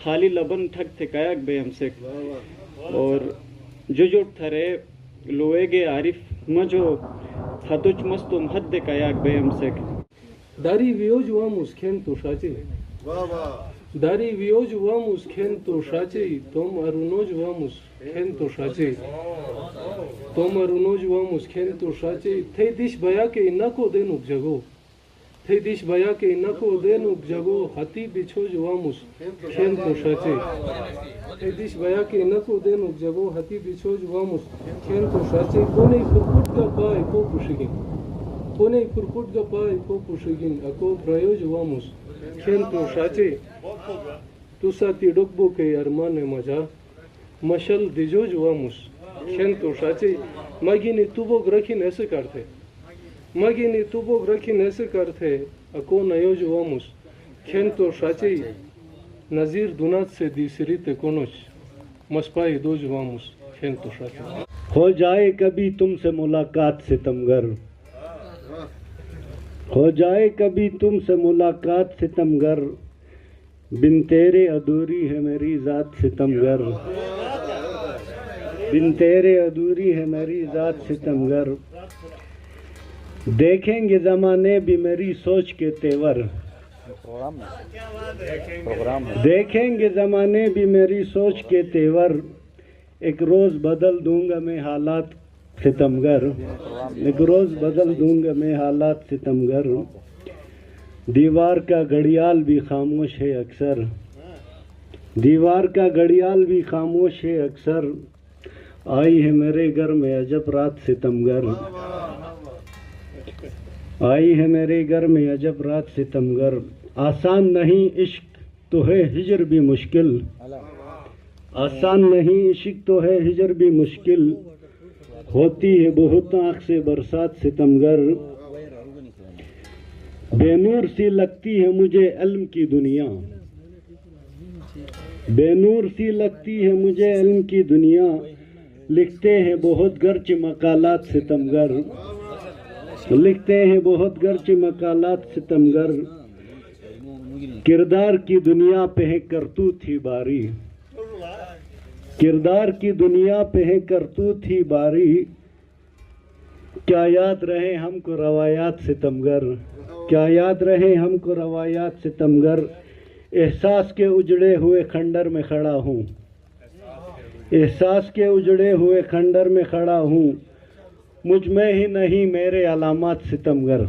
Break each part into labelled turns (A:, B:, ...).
A: خالی لبن ٹھک تھے کایک بے ہم سے اور ججٹ تھرے لوئے عارف مجو حدوچ مستم حد کایک بے ہم سے
B: داری ویوج واموس کھین تو شاچی داری ویوج واموس کھین تو شاچی توم ارونوج واموس کھین تو شاچی توم ارونوج واموس کھین تو شاچی تھے دیش بیا کے انکو دینوک جگو تھے دیش بیا کے انکو دینوک جگو ہتی بچھوج واموس کھین تو شاچی تھے دیش بیا کے انکو دینوک جگو ہتی بچھوج واموس کھین تو شاچی کونے فرپوٹ کا پائے کو پوشگی کونے فرپوٹ کا پائے کو پوشگین اکو پرایوج واموس کھین تو شاچی تو ساتی ڈکبو کے ارمان مجا مشل دیجوج واموس کھین تو شاچی مگینی توبوگ رکھین ایسے کرتے مگینی توبوگ رکھین ایسے کرتے اکو نیوج واموس کھین تو شاچی نظیر دونات سے دیسری تے کونوچ مسپائی دوج واموس کھین تو شاچی
C: ہو جائے کبھی تم سے ملاقات ستمگر ہو جائے کبھی تم سے ملاقات ستمگر بن تیرے ادھوری ہے میری ذات ستمگر بن تیرے ادھوری ہے میری ذات ستمگر دیکھیں گے زمانے بھی میری سوچ کے تیور دیکھیں گے زمانے بھی میری سوچ کے تیور ایک روز بدل دوں گا میں حالات ستمگر ایک روز بدل دوں گا میں حالات ستمگر دیوار کا گھڑیال بھی خاموش ہے اکثر دیوار کا گھڑیال بھی خاموش ہے اکثر آئی ہے میرے گھر میں عجب رات ستمگر آئی ہے میرے گھر میں عجب رات ستمگر آسان نہیں عشق تو ہے ہجر بھی مشکل آسان نہیں عشق تو ہے ہجر بھی مشکل ہوتی ہے بہت آنکھ سے برسات ستمگر بے نور سی لگتی ہے مجھے علم کی دنیا بے نور سی لگتی ہے مجھے علم کی دنیا لکھتے ہیں بہت گرچ مقالات ستمگر لکھتے ہیں بہت گرچ مقالات ستمگر کردار کی دنیا پہ ہے کرتوت ہی باری کردار کی دنیا پہ ہے کرتوت ہی باری کیا یاد رہے ہم کو روایات ستمگر کیا یاد رہے ہم کو روایات ستمگر احساس کے اجڑے ہوئے کھنڈر میں کھڑا ہوں احساس کے اجڑے ہوئے کھنڈر میں کھڑا ہوں مجھ میں ہی نہیں میرے علامات ستمگر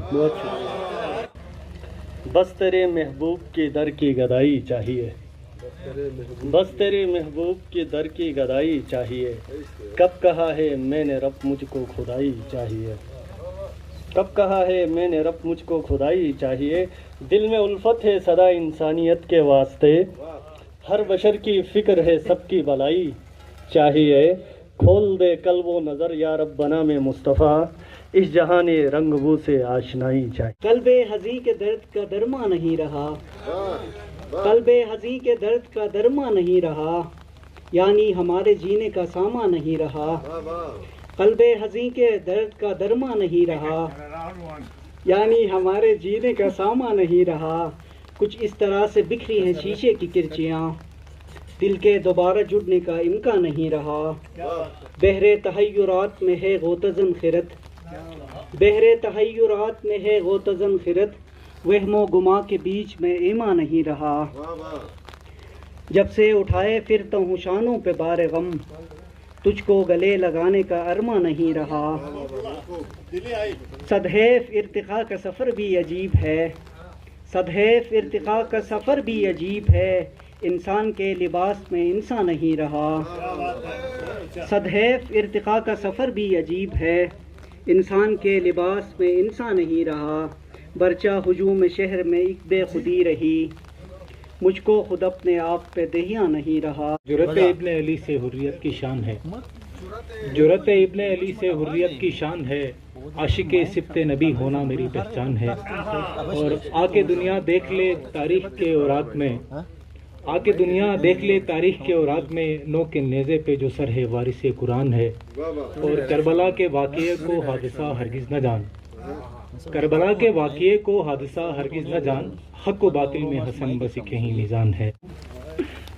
D: بس تیرے محبوب کے در کی گدائی چاہیے بس تیرے محبوب کے در کی گدائی چاہیے کب کہا ہے میں نے رب مجھ کو خدائی چاہیے کب کہا ہے میں نے رب مجھ کو خدائی چاہیے دل میں الفت ہے صدا انسانیت کے واسطے ہر بشر کی فکر ہے سب کی بھلائی چاہیے کھول دے قلب و نظر یا رب بنا میں مصطفیٰ اس جہان رنگ بو سے آشنائی چاہیے
E: قلب حزیں کے درد کا درما نہیں رہا قلب حزیں کے درد کا درما نہیں رہا یعنی ہمارے جینے کا ساما نہیں رہا قلب حزیں کے درد کا درما نہیں رہا یعنی ہمارے جینے کا ساما نہیں رہا کچھ اس طرح سے بکھری ہیں شیشے کی کرچیاں دل کے دوبارہ جڑنے کا امکان نہیں رہا بحر تحیرات میں ہے غوطزن خرد بحر تحیرات میں ہے غوطزن خرد وہم و گما کے بیچ میں ایما نہیں رہا جب سے اٹھائے پھرتا ہوں شانوں پہ بار غم تجھ کو گلے لگانے کا ارما نہیں رہا صدحیف ارتقاء کا سفر بھی عجیب ہے صدحیف ارتقاء کا سفر بھی عجیب ہے انسان کے لباس میں انسان نہیں رہا صدحیف ارتقاء کا سفر بھی عجیب ہے انسان کے لباس میں انسان نہیں رہا برچہ ہجوم شہر میں ایک بے خودی رہی مجھ کو خود اپنے آپ پہ دہیاں نہیں رہا
B: جرت ابن علی سے حریت کی شان ہے جرت ابن علی سے حریت کی شان ہے عاشق سبت نبی ہونا میری پہچان ہے اور آ کے دنیا دیکھ لے تاریخ کے اوراق میں آ کے دنیا دیکھ لے تاریخ کے اوراق میں نو کے نیزے پہ جو سر ہے وارث قرآن ہے اور کربلا کے واقعے کو حادثہ ہرگز نہ جان کربلا کے واقعے کو حادثہ ہرگز نہ جان حق و باطل میں حسن بس ایک ہی میزان ہے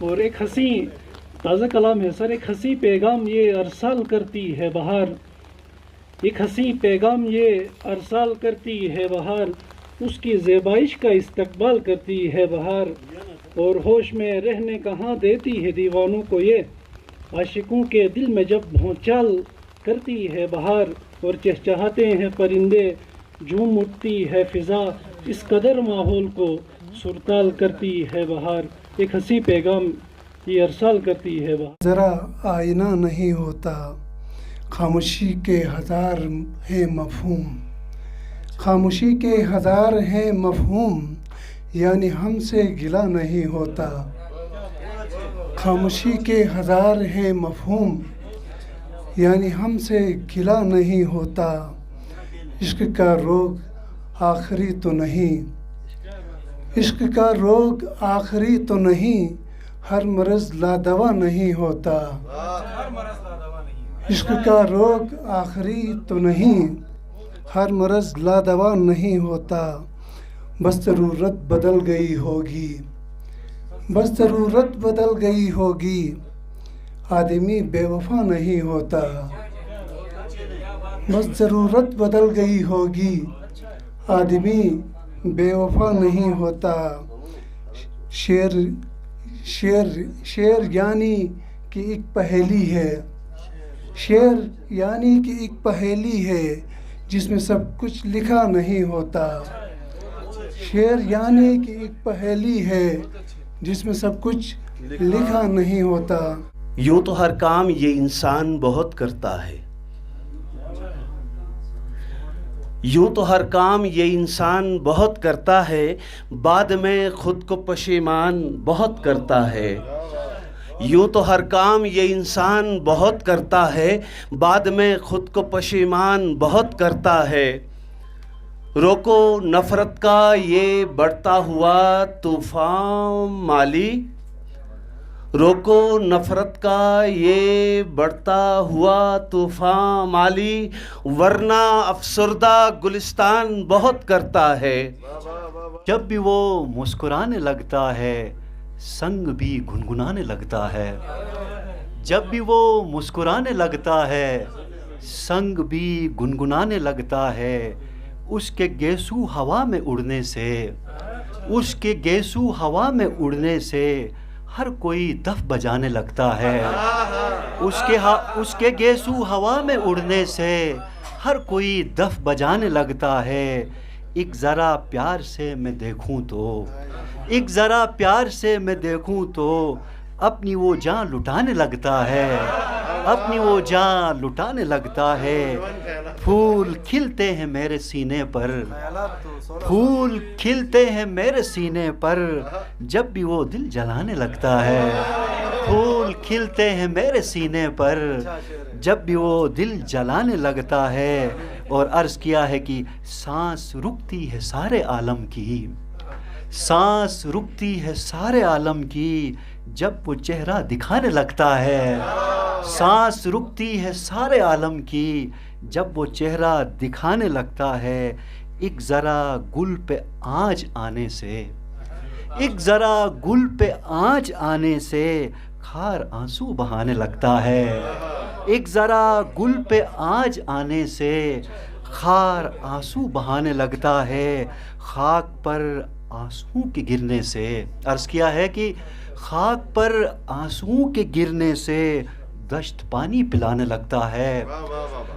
C: اور ایک ہنسی تازہ کلام ہے سر، ایک ہنسی پیغام یہ ارسال کرتی ہے بہار، ایک ہنسی پیغام یہ ارسال کرتی ہے بہار، اس کی زیبائش کا استقبال کرتی ہے بہار، اور ہوش میں رہنے کہاں دیتی ہے دیوانوں کو یہ، عاشقوں کے دل میں جب بھونچال کرتی ہے بہار، اور چہچہاتے ہیں پرندے جھوم اٹھتی ہے فضا، اس قدر ماحول کو سرتال کرتی ہے بہار، ایک ہنسی پیغام یہ ارسال کرتی ہے بہار۔
F: ذرا آئینہ نہیں ہوتا، خاموشی کے ہزار ہیں مفہوم، خاموشی کے ہزار ہیں مفہوم، یعنی ہم سے گلہ نہیں ہوتا، خاموشی کے ہزار ہیں مفہوم، یعنی ہم سے گلہ نہیں ہوتا، عشق کا روگ آخری تو نہیں، عشق کا روگ آخری تو نہیں، ہر مرض لادوا نہیں ہوتا، عشق کا روگ آخری تو نہیں، ہر مرض لادوا نہیں ہوتا، بس ضرورت بدل گئی ہوگی، بس ضرورت بدل گئی ہوگی، آدمی بے وفا نہیں ہوتا، بس ضرورت بدل گئی ہوگی، آدمی بے وفا نہیں ہوتا، شعر یعنی کہ ایک پہیلی ہے، شعر یعنی کہ ایک پہیلی ہے جس میں سب کچھ لکھا نہیں ہوتا، شعر یعنی کہ ایک پہیلی ہے جس میں سب کچھ لکھا نہیں ہوتا۔
G: یوں تو ہر کام یہ انسان بہت کرتا ہے، یوں تو ہر کام یہ انسان بہت کرتا ہے، بعد میں خود کو پشیمان بہت کرتا ہے، یوں تو ہر کام یہ انسان بہت کرتا ہے، بعد میں خود کو پشیمان بہت کرتا ہے، روکو نفرت کا یہ بڑھتا ہوا طوفان مالی، روکو نفرت کا یہ بڑھتا ہوا طوفان مالی، ورنہ افسردہ گلستان بہت کرتا ہے،
H: جب بھی وہ مسکرانے لگتا ہے سنگ بھی گنگنانے لگتا ہے، جب بھی وہ مسکرانے لگتا ہے سنگ بھی گنگنانے لگتا ہے، اس کے گیسو ہوا میں اڑنے سے، اس کے گیسو ہوا میں اڑنے سے ہر کوئی دف بجانے لگتا ہے، اس کے گیسو ہوا میں اڑنے سے ہر کوئی دف بجانے لگتا ہے، ایک ذرا پیار سے میں دیکھوں تو، ایک ذرا پیار سے میں دیکھوں تو اپنی وہ جان لٹانے لگتا ہے، اپنی وہ جان لٹانے لگتا ہے، پھول کھلتے ہیں میرے سینے پر، پھول کھلتے ہیں میرے سینے پر جب بھی وہ دل جلانے لگتا ہے، پھول کھلتے ہیں میرے سینے پر جب بھی وہ دل جلانے لگتا ہے، اور عرض کیا ہے کہ سانس رکتی ہے سارے عالم کی، سانس رکتی ہے سارے عالم کی جب وہ چہرہ دکھانے لگتا ہے، سانس رکتی ہے سارے عالم کی جب وہ چہرہ دکھانے لگتا ہے، ایک ذرا گل پہ آنچ آنے سے، ایک ذرا گل پہ آنچ آنے سے خار آنسو بہانے لگتا ہے، ایک ذرا گل پہ آنچ آنے سے خار آنسو بہانے لگتا ہے، خاک پر آنسو کے گرنے سے، عرض کیا ہے کہ خاک پر آنسو کے گرنے سے دشت پانی پلانے لگتا ہے،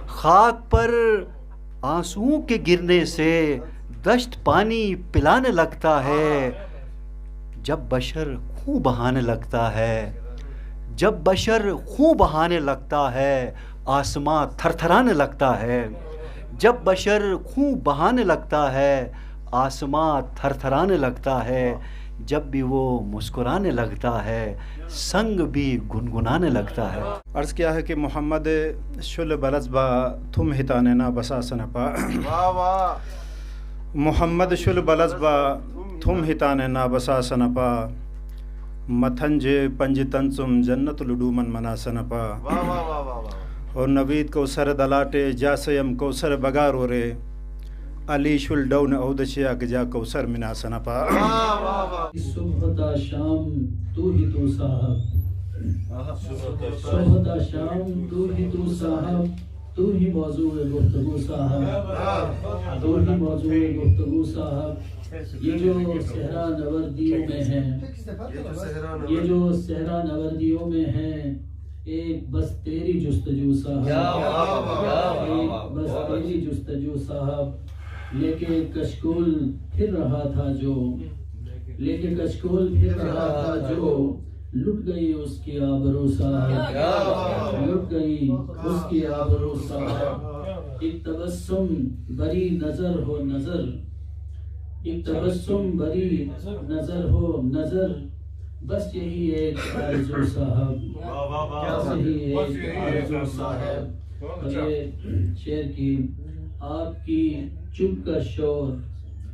H: خاک پر آنسو کے گرنے سے دشت پانی پلانے لگتا ہے، جب بشر خون بہانے لگتا ہے، جب بشر خون بہانے لگتا ہے آسماں تھر تھرانے لگتا ہے، جب بشر خون بہانے لگتا ہے آسماں تھر تھرانے لگتا ہے، جب بھی وہ مسکرانے لگتا ہے سنگ بھی گنگنانے لگتا ہے۔
I: عرض کیا ہے کہ محمد شل بلزبا تم ہتانے نا بسا سنپا، محمد شل بلزبا تم ہتانے نا بسا سنپا، متھنج پنج تنسم جنت لڈومن منا سنپا، اور نوید کو سر دلاٹے جاسیم کو سر بگارو رے، علیش الڈون اودشیا گجا کوثر منا سنپا
J: صبح تا شام تو ہی تو صاحب، صبح تا شام تو ہی تو صاحب، تو ہی موضوع گفتگو صاحب، تو ہی موضوع گفتگو صاحب۔ یہ جو صحرا نوردیوں میں ہیں، یہ جو صحرا نوردیوں میں ہیں، ایک بس تیری جستجو صاحب، ایک بس تیری جستجو صاحب، لے کے کشکول پھر رہا تھا جو، لے کے کشکول پھر رہا تھا جو، لٹ گئی اس کی آبرو صاحب، لٹ گئی اس کی آبرو صاحب۔ ایک تبسم بری نظر ہو نظر، ایک تبسم بری نظر ہو نظر، بس یہی ایک آرزو صاحب، بس یہی ایک آرزو صاحب۔ یہ شعر کی آپ کی چپ کا شور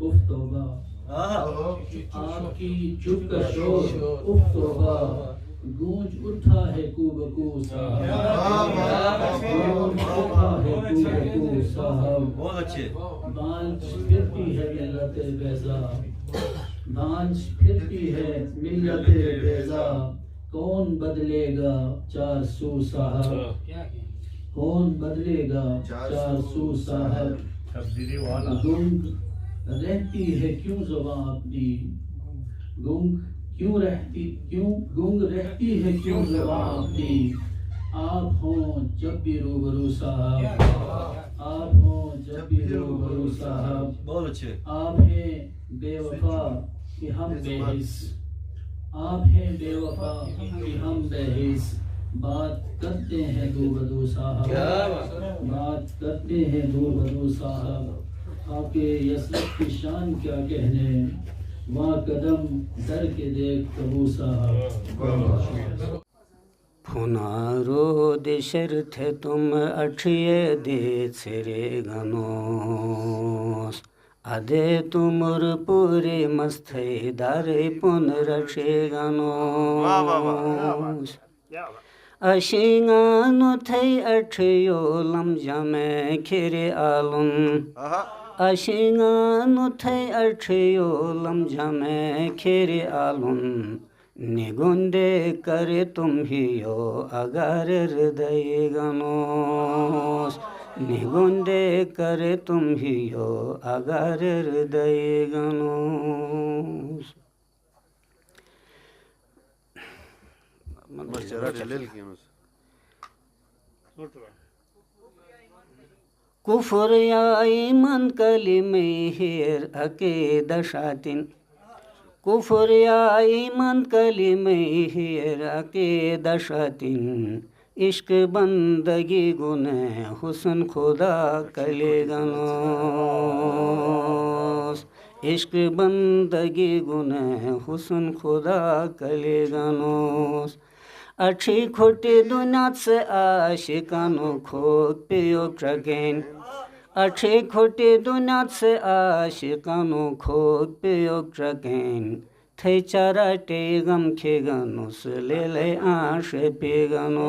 J: اف توبہ، آپ کی چپ کا شور اف توبہ، گونج اٹھا ہے کو بکو صاحب، گونج اٹھا ہے کو بکو صاحب۔ بانچ پھرتی ہے ملت بیضا، بانچ پھرتی ہے ملت بیضا، کون بدلے گا 400 صاحب، کون بدلے گا 400 صاحب۔ گنگ رہتی ہے کیوں زباں اپنی، گنگ کیوں رہتی، گنگ رہتی ہے کیوں زباں اپنی، آپ ہوں جب بھی روبرو صاحب، آپ ہوں جب بھی روبرو صاحب۔ آپ ہیں بے وفا کہ ہم بے حس، آپ ہیں بے وفا کہ ہم بے حس، بات کرتے ہیں دو بدو صاحب، بات کرتے ہیں دو بدو صاحب۔ آپ کے یسرف کی شان کیا کہنے، وہاں قدم در کے دیکھ کبو صاحب۔
K: پھنارو دشر تھے تم اٹھیے دے چھرے گنوس، ادے تمر پورے مستھے دارے پن رچے گنوس، اشینگانو تھے اٹھیو لم جمع کھرے آلن، اشینگانو تھے اٹھیو لم جمع کھرے آلن، نگندے کرے تم ہیو اگر ہردے گنوس، نگندے کرے تم ہیو اگر ہردے گنوس۔ کفر یا ایمان کلمہ ہیر عقید شاتن، کفر یا ایمان کلمہ ہیر عقید شاتن، عشق بندگی گنہ حسن خدا کلے گنوس، عشق بندگی گنہ حسن خدا کلے گنوس۔ اچھی کھوٹی دنیا سے عاشقانو کھوک پیو ٹرگین، اچھی کھوٹی دنیا سے عاشقانو کھوک پیو ٹرگین، تھے چراٹے غم کھے گنوس لے لے آش پی گنوس۔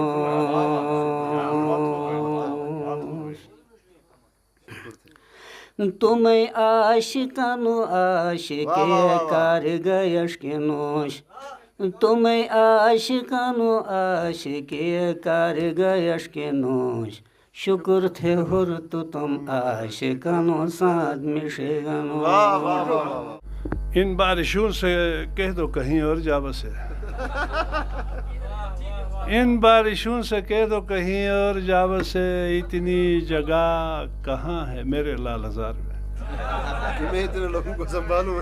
K: تمہیں عاشقانو عاشقے کار گیش کے نوش، تمہیں عاشقانو عاشقے کار گیش کے نوش، شکر تھے ہر تو تم عاشقانو ساتھ مشے گنوش۔
L: ان بارشوں سے کہہ دو کہیں اور جا بسے، ان بارشوں سے کہہ دو کہیں اور جا بسے، اتنی جگہ کہاں ہے میرے لال ہزار میں،
M: میں اتنے لوگوں کو سنبھالوں۔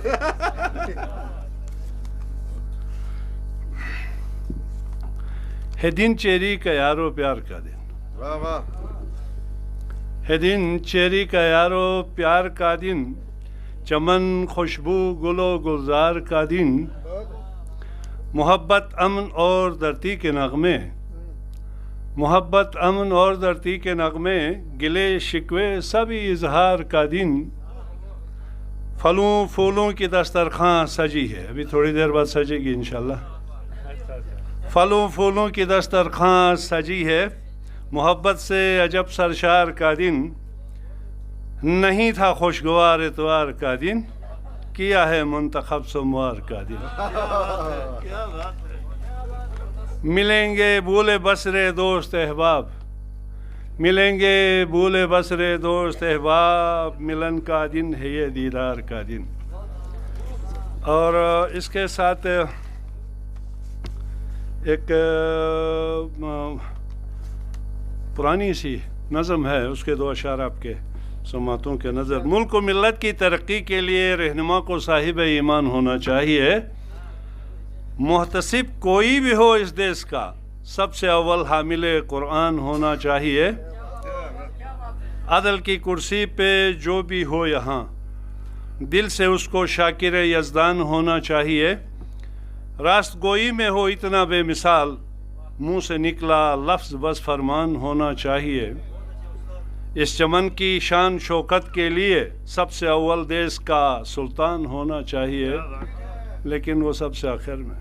L: ہے دن چیری کا یارو پیار کا دن،
M: واہ واہ،
L: ہے دن چیری کا یارو پیار کا دن، چمن خوشبو گل و گلزار کا دن، محبت امن اور دھرتی کے نغمے، محبت امن اور دھرتی کے نغمے، گلے شکوے سبھی اظہار کا دن، پھلوں پھولوں کی دسترخواں سجی ہے، ابھی تھوڑی دیر بعد سجے گی انشاءاللہ، پھلوں پھولوں کی دسترخواں سجی ہے، محبت سے عجب سرشار کا دن، نہیں تھا خوشگوار اتوار کا دن، کیا ہے منتخب سوموار کا دن۔ ملیں گے بھولے بسرے دوست احباب، ملیں گے بھولے بسرے دوست احباب، ملن کا دن ہے یہ دیدار کا دن۔ اور اس کے ساتھ ایک پرانی سی نظم ہے، اس کے دو اشعار آپ کے سماعتوں کے نظر۔ ملک و ملت کی ترقی کے لیے رہنما کو صاحب ایمان ہونا چاہیے، محتسب کوئی بھی ہو اس دیس کا سب سے اول حامل قرآن ہونا چاہیے۔ عدل کی کرسی پہ جو بھی ہو یہاں دل سے اس کو شاکر یزدان ہونا چاہیے۔ راست گوئی میں ہو اتنا بے مثال، منہ سے نکلا لفظ بس فرمان ہونا چاہیے۔ اس چمن کی شان شوکت کے لیے سب سے اول دیس کا سلطان ہونا چاہیے، لیکن وہ سب سے آخر میں۔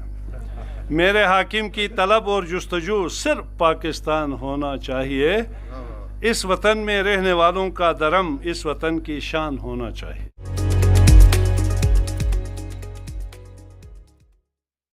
L: میرے حاکم کی طلب اور جستجو صرف پاکستان ہونا چاہیے، اس وطن میں رہنے والوں کا درم اس وطن کی شان ہونا چاہیے۔